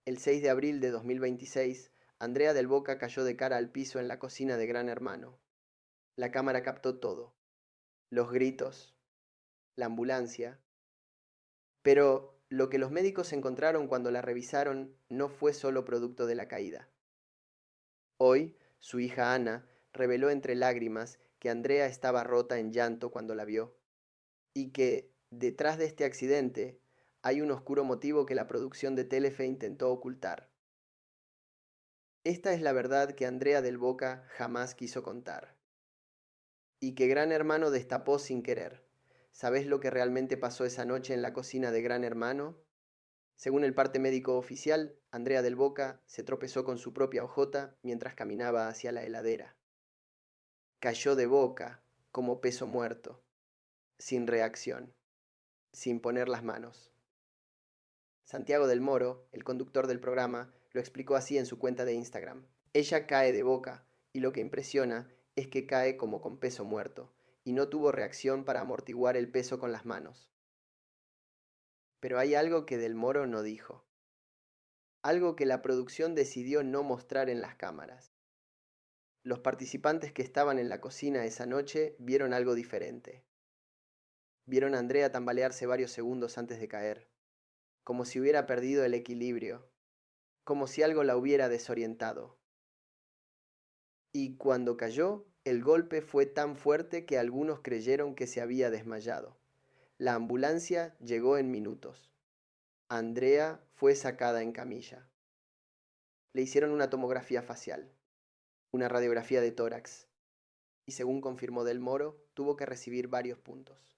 El 6 de abril de 2026, Andrea del Boca cayó de cara al piso en la cocina de Gran Hermano. La cámara captó todo: los gritos, la ambulancia. Pero lo que los médicos encontraron cuando la revisaron no fue solo producto de la caída. Hoy, su hija Ana reveló entre lágrimas que Andrea estaba rota en llanto cuando la vio, y que, detrás de este accidente, hay un oscuro motivo que la producción de Telefe intentó ocultar. Esta es la verdad que Andrea del Boca jamás quiso contar, y que Gran Hermano destapó sin querer. ¿Sabés lo que realmente pasó esa noche en la cocina de Gran Hermano? Según el parte médico oficial, Andrea del Boca se tropezó con su propia hojota mientras caminaba hacia la heladera. Cayó de boca, como peso muerto, sin reacción, sin poner las manos. Santiago del Moro, el conductor del programa, lo explicó así en su cuenta de Instagram. Ella cae de boca, y lo que impresiona es que cae como con peso muerto, y no tuvo reacción para amortiguar el peso con las manos. Pero hay algo que Del Moro no dijo, algo que la producción decidió no mostrar en las cámaras. Los participantes que estaban en la cocina esa noche vieron algo diferente. Vieron a Andrea tambalearse varios segundos antes de caer, como si hubiera perdido el equilibrio, como si algo la hubiera desorientado. Y cuando cayó, el golpe fue tan fuerte que algunos creyeron que se había desmayado. La ambulancia llegó en minutos. Andrea fue sacada en camilla. Le hicieron una tomografía facial, una radiografía de tórax, y según confirmó Del Moro, tuvo que recibir varios puntos.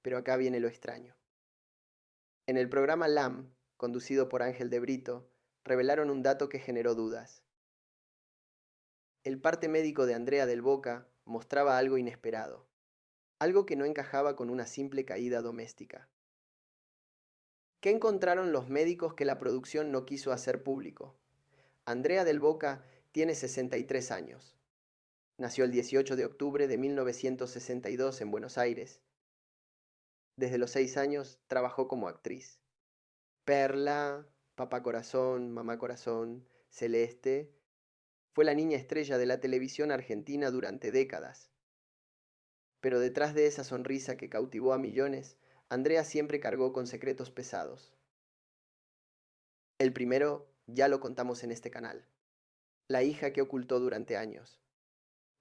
Pero acá viene lo extraño. En el programa LAM, conducido por Ángel de Brito, revelaron un dato que generó dudas. El parte médico de Andrea del Boca mostraba algo inesperado, algo que no encajaba con una simple caída doméstica. ¿Qué encontraron los médicos que la producción no quiso hacer público? Andrea del Boca tiene 63 años. Nació el 18 de octubre de 1962 en Buenos Aires. Desde los 6 años trabajó como actriz. Perla, Papá Corazón, Mamá Corazón, Celeste, fue la niña estrella de la televisión argentina durante décadas. Pero detrás de esa sonrisa que cautivó a millones, Andrea siempre cargó con secretos pesados. El primero ya lo contamos en este canal. La hija que ocultó durante años.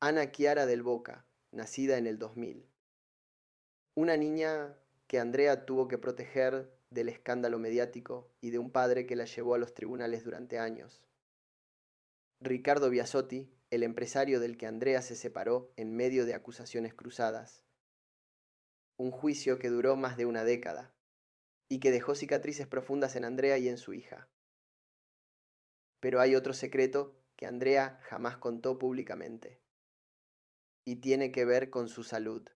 Ana Chiara del Boca, nacida en el 2000. Una niña que Andrea tuvo que proteger del escándalo mediático y de un padre que la llevó a los tribunales durante años. Ricardo Biasotti, el empresario del que Andrea se separó en medio de acusaciones cruzadas. Un juicio que duró más de una década y que dejó cicatrices profundas en Andrea y en su hija. Pero hay otro secreto que Andrea jamás contó públicamente, y tiene que ver con su salud.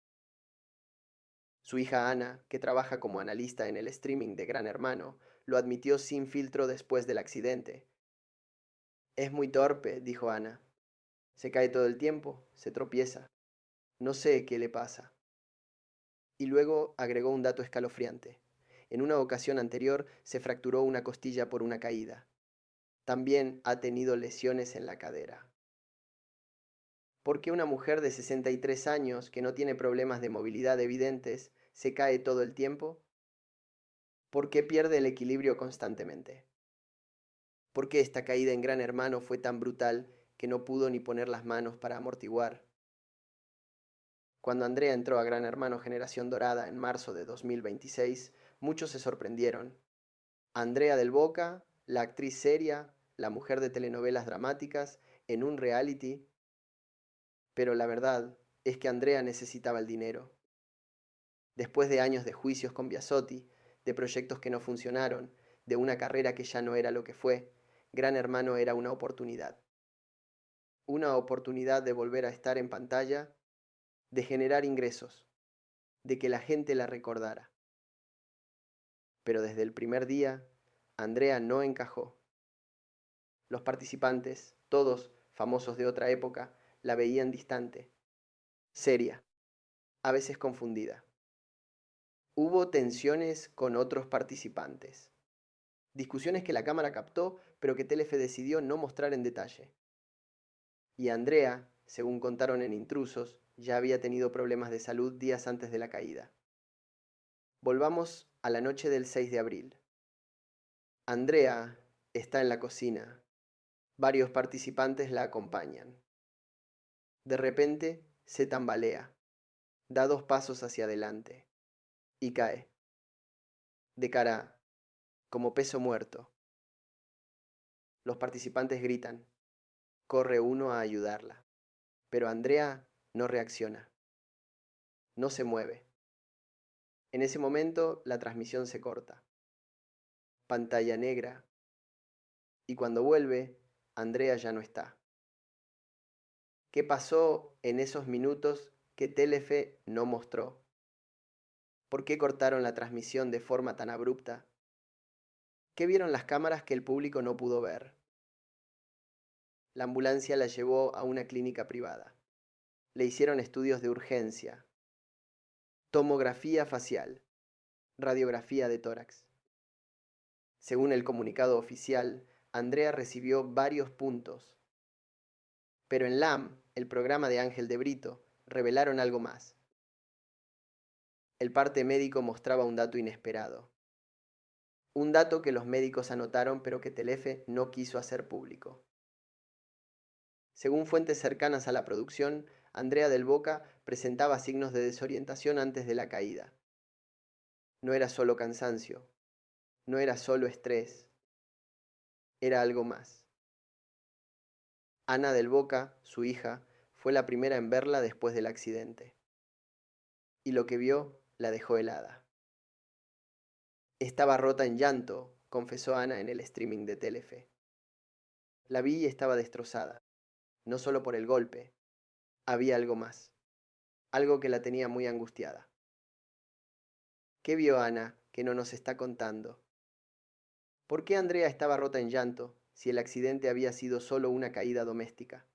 Su hija Ana, que trabaja como analista en el streaming de Gran Hermano, lo admitió sin filtro después del accidente. Es muy torpe, dijo Ana. Se cae todo el tiempo, se tropieza. No sé qué le pasa. Y luego agregó un dato escalofriante. En una ocasión anterior se fracturó una costilla por una caída. También ha tenido lesiones en la cadera. ¿Por qué una mujer de 63 años que no tiene problemas de movilidad evidentes se cae todo el tiempo? ¿Por qué pierde el equilibrio constantemente? ¿Por qué esta caída en Gran Hermano fue tan brutal que no pudo ni poner las manos para amortiguar? Cuando Andrea entró a Gran Hermano Generación Dorada en marzo de 2026, muchos se sorprendieron. Andrea del Boca, la actriz seria, la mujer de telenovelas dramáticas, en un reality. Pero la verdad es que Andrea necesitaba el dinero. Después de años de juicios con Biasotti, de proyectos que no funcionaron, de una carrera que ya no era lo que fue, Gran Hermano era una oportunidad. Una oportunidad de volver a estar en pantalla, de generar ingresos, de que la gente la recordara. Pero desde el primer día, Andrea no encajó. Los participantes, todos famosos de otra época, la veían distante, seria, a veces confundida. Hubo tensiones con otros participantes. Discusiones que la cámara captó, pero que Telefe decidió no mostrar en detalle. Y Andrea, según contaron en Intrusos, ya había tenido problemas de salud días antes de la caída. Volvamos a la noche del 6 de abril. Andrea está en la cocina. Varios participantes la acompañan. De repente se tambalea, da 2 pasos hacia adelante y cae, de cara, como peso muerto. Los participantes gritan. Corre uno a ayudarla, pero Andrea no reacciona, no se mueve. En ese momento la transmisión se corta. Pantalla negra. Y cuando vuelve, Andrea ya no está. ¿Qué pasó en esos minutos que Telefe no mostró? ¿Por qué cortaron la transmisión de forma tan abrupta? ¿Qué vieron las cámaras que el público no pudo ver? La ambulancia la llevó a una clínica privada. Le hicieron estudios de urgencia, tomografía facial, radiografía de tórax. Según el comunicado oficial, Andrea recibió varios puntos. Pero en LAM, el programa de Ángel de Brito, revelaron algo más. El parte médico mostraba un dato inesperado. Un dato que los médicos anotaron pero que Telefe no quiso hacer público. Según fuentes cercanas a la producción, Andrea del Boca presentaba signos de desorientación antes de la caída. No era solo cansancio, no era solo estrés, era algo más. Ana del Boca, su hija, fue la primera en verla después del accidente. Y lo que vio la dejó helada. Estaba rota en llanto, confesó Ana en el streaming de Telefe. La vi y estaba destrozada, no solo por el golpe, había algo más, algo que la tenía muy angustiada. ¿Qué vio Ana que no nos está contando? ¿Por qué Andrea estaba rota en llanto si el accidente había sido solo una caída doméstica?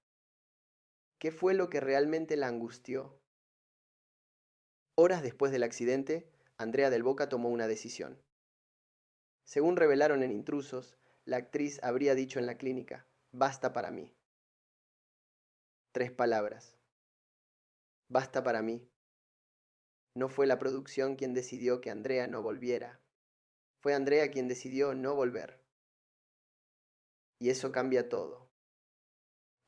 ¿Qué fue lo que realmente la angustió? Horas después del accidente, Andrea del Boca tomó una decisión. Según revelaron en Intrusos, la actriz habría dicho en la clínica, basta para mí. 3 palabras. Basta para mí. No fue la producción quien decidió que Andrea no volviera. Fue Andrea quien decidió no volver. Y eso cambia todo.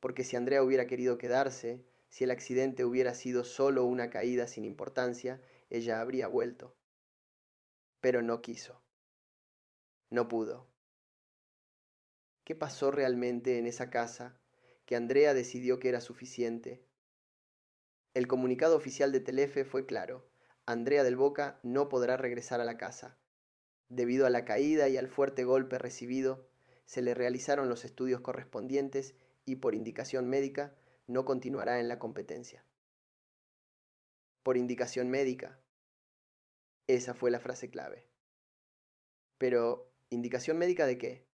Porque si Andrea hubiera querido quedarse, si el accidente hubiera sido solo una caída sin importancia, ella habría vuelto. Pero no quiso. No pudo. ¿Qué pasó realmente en esa casa que Andrea decidió que era suficiente? El comunicado oficial de Telefe fue claro. Andrea del Boca no podrá regresar a la casa. Debido a la caída y al fuerte golpe recibido, se le realizaron los estudios correspondientes y por indicación médica no continuará en la competencia. Por indicación médica. Esa fue la frase clave. Pero, ¿indicación médica de qué?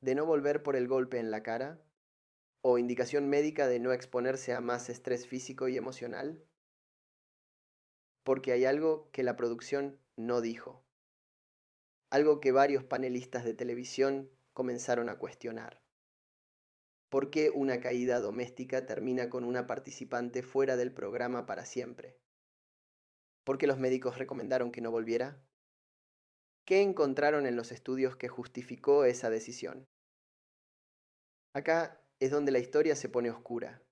¿De no volver por el golpe en la cara? ¿O indicación médica de no exponerse a más estrés físico y emocional? Porque hay algo que la producción no dijo. Algo que varios panelistas de televisión comenzaron a cuestionar. ¿Por qué una caída doméstica termina con una participante fuera del programa para siempre? ¿Por qué los médicos recomendaron que no volviera? ¿Qué encontraron en los estudios que justificó esa decisión? Acá es donde la historia se pone oscura,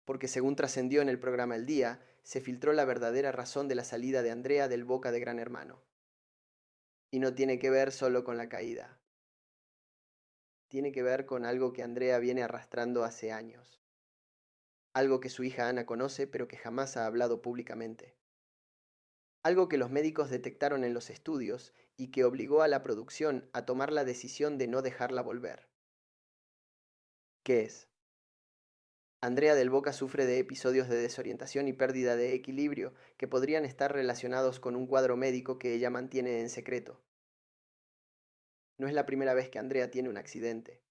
porque según trascendió en el programa El Día, se filtró la verdadera razón de la salida de Andrea del Boca de Gran Hermano. Y no tiene que ver solo con la caída. Tiene que ver con algo que Andrea viene arrastrando hace años. Algo que su hija Ana conoce pero que jamás ha hablado públicamente. Algo que los médicos detectaron en los estudios y que obligó a la producción a tomar la decisión de no dejarla volver. ¿Qué es? Andrea del Boca sufre de episodios de desorientación y pérdida de equilibrio que podrían estar relacionados con un cuadro médico que ella mantiene en secreto. No es la primera vez que Andrea tiene un accidente.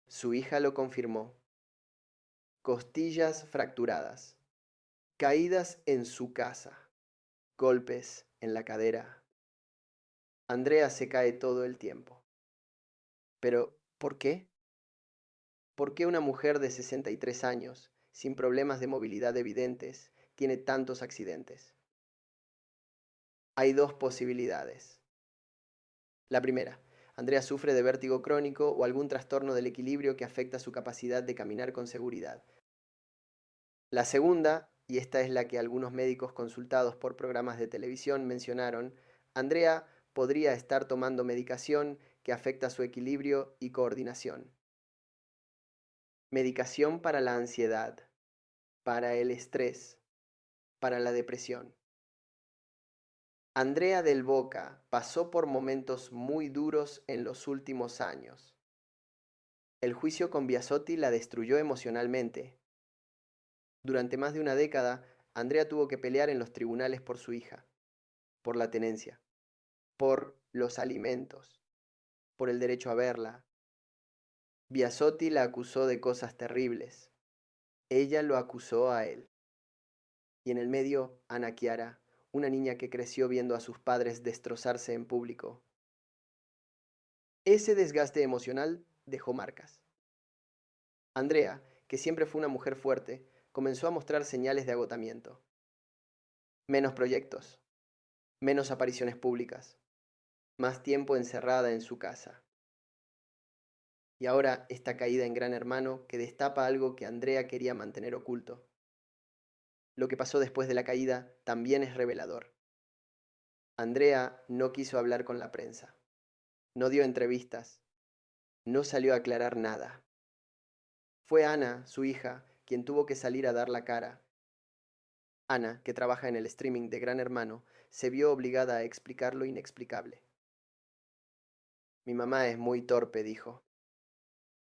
Su hija lo confirmó. Costillas fracturadas. Caídas en su casa. Golpes en la cadera. Andrea se cae todo el tiempo. Pero, ¿por qué? ¿Por qué una mujer de 63 años, sin problemas de movilidad evidentes, tiene tantos accidentes? Hay dos posibilidades. La primera, Andrea sufre de vértigo crónico o algún trastorno del equilibrio que afecta su capacidad de caminar con seguridad. La segunda, y esta es la que algunos médicos consultados por programas de televisión mencionaron, Andrea podría estar tomando medicación que afecta su equilibrio y coordinación. Medicación para la ansiedad, para el estrés, para la depresión. Andrea del Boca pasó por momentos muy duros en los últimos años. El juicio con Biasotti la destruyó emocionalmente. Durante más de una década, Andrea tuvo que pelear en los tribunales por su hija, por la tenencia, por los alimentos, por el derecho a verla. Biasotti la acusó de cosas terribles. Ella lo acusó a él. Y en el medio, Ana Chiara, una niña que creció viendo a sus padres destrozarse en público. Ese desgaste emocional dejó marcas. Andrea, que siempre fue una mujer fuerte, comenzó a mostrar señales de agotamiento. Menos proyectos, menos apariciones públicas, más tiempo encerrada en su casa. Y ahora esta caída en Gran Hermano que destapa algo que Andrea quería mantener oculto. Lo que pasó después de la caída también es revelador. Andrea no quiso hablar con la prensa, no dio entrevistas, no salió a aclarar nada. Fue Ana, su hija, quien tuvo que salir a dar la cara. Ana, que trabaja en el streaming de Gran Hermano, se vio obligada a explicar lo inexplicable. Mi mamá es muy torpe, dijo,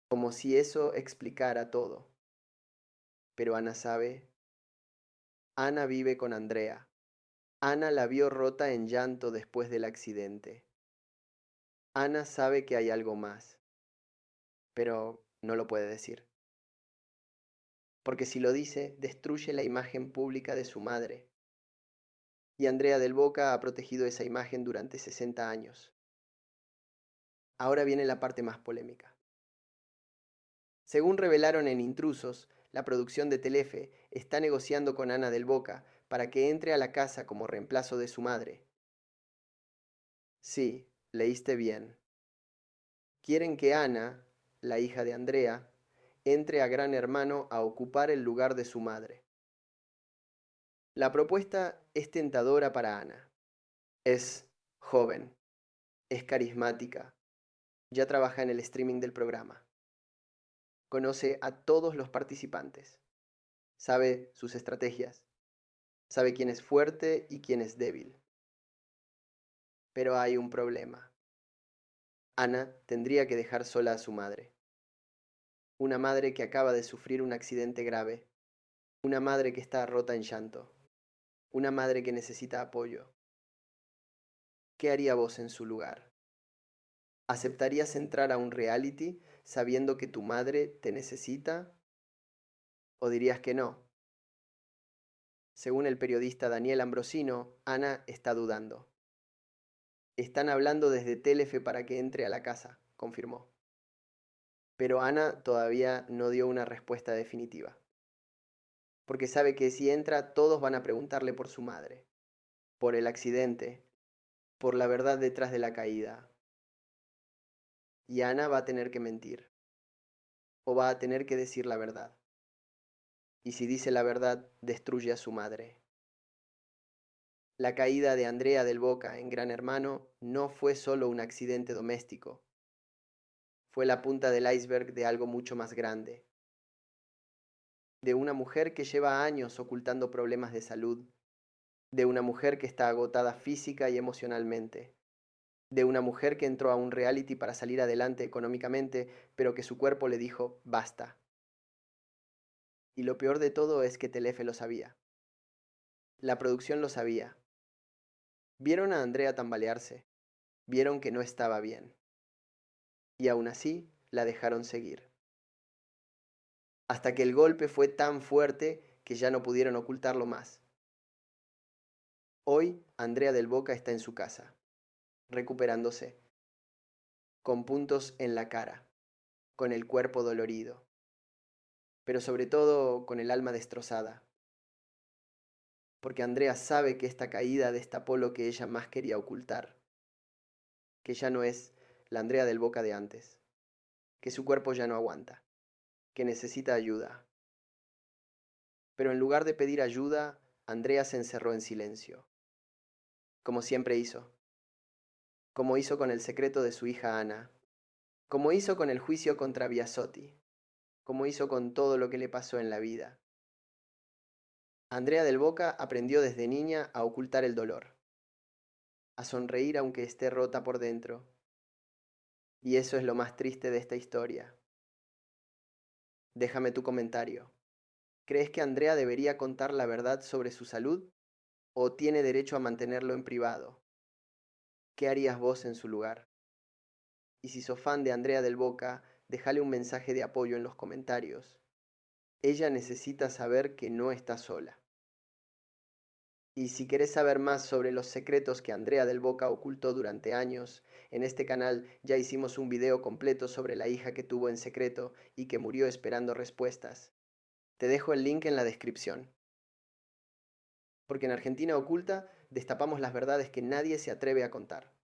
como si eso explicara todo. Pero Ana sabe. Ana vive con Andrea. Ana la vio rota en llanto después del accidente. Ana sabe que hay algo más, pero no lo puede decir. Porque si lo dice, destruye la imagen pública de su madre. Y Andrea del Boca ha protegido esa imagen durante 60 años. Ahora viene la parte más polémica. Según revelaron en Intrusos, la producción de Telefe está negociando con Ana del Boca para que entre a la casa como reemplazo de su madre. Sí, leíste bien. Quieren que Ana, la hija de Andrea, entre a Gran Hermano a ocupar el lugar de su madre. La propuesta es tentadora para Ana. Es joven, es carismática, ya trabaja en el streaming del programa. Conoce a todos los participantes, sabe sus estrategias, sabe quién es fuerte y quién es débil. Pero hay un problema. Ana tendría que dejar sola a su madre. Una madre que acaba de sufrir un accidente grave. Una madre que está rota en llanto. Una madre que necesita apoyo. ¿Qué haría vos en su lugar? ¿Aceptarías entrar a un reality sabiendo que tu madre te necesita? ¿O dirías que no? Según el periodista Daniel Ambrosino, Ana está dudando. Están hablando desde Telefe para que entre a la casa, confirmó. Pero Ana todavía no dio una respuesta definitiva. Porque sabe que si entra todos van a preguntarle por su madre, por el accidente, por la verdad detrás de la caída. Y Ana va a tener que mentir, o va a tener que decir la verdad. Y si dice la verdad, destruye a su madre. La caída de Andrea del Boca en Gran Hermano no fue solo un accidente doméstico, fue la punta del iceberg de algo mucho más grande, de una mujer que lleva años ocultando problemas de salud, de una mujer que está agotada física y emocionalmente, de una mujer que entró a un reality para salir adelante económicamente, pero que su cuerpo le dijo basta. Y lo peor de todo es que Telefe lo sabía. La producción lo sabía. Vieron a Andrea tambalearse, vieron que no estaba bien. Y aún así la dejaron seguir. Hasta que el golpe fue tan fuerte que ya no pudieron ocultarlo más. Hoy, Andrea del Boca está en su casa. recuperándose, con puntos en la cara, con el cuerpo dolorido, pero sobre todo con el alma destrozada, porque Andrea sabe que esta caída destapó lo que ella más quería ocultar, que ya no es la Andrea del Boca de antes, que su cuerpo ya no aguanta, que necesita ayuda. Pero en lugar de pedir ayuda, Andrea se encerró en silencio, como siempre hizo, como hizo con el secreto de su hija Ana, como hizo con el juicio contra Biasotti, como hizo con todo lo que le pasó en la vida. Andrea del Boca aprendió desde niña a ocultar el dolor, a sonreír aunque esté rota por dentro. Y eso es lo más triste de esta historia. Déjame tu comentario. ¿Crees que Andrea debería contar la verdad sobre su salud o tiene derecho a mantenerlo en privado? ¿Qué harías vos en su lugar? Y si sos fan de Andrea del Boca, déjale un mensaje de apoyo en los comentarios. Ella necesita saber que no está sola. Y si querés saber más sobre los secretos que Andrea del Boca ocultó durante años, en este canal ya hicimos un video completo sobre la hija que tuvo en secreto y que murió esperando respuestas. Te dejo el link en la descripción. Porque en Argentina Oculta destapamos las verdades que nadie se atreve a contar.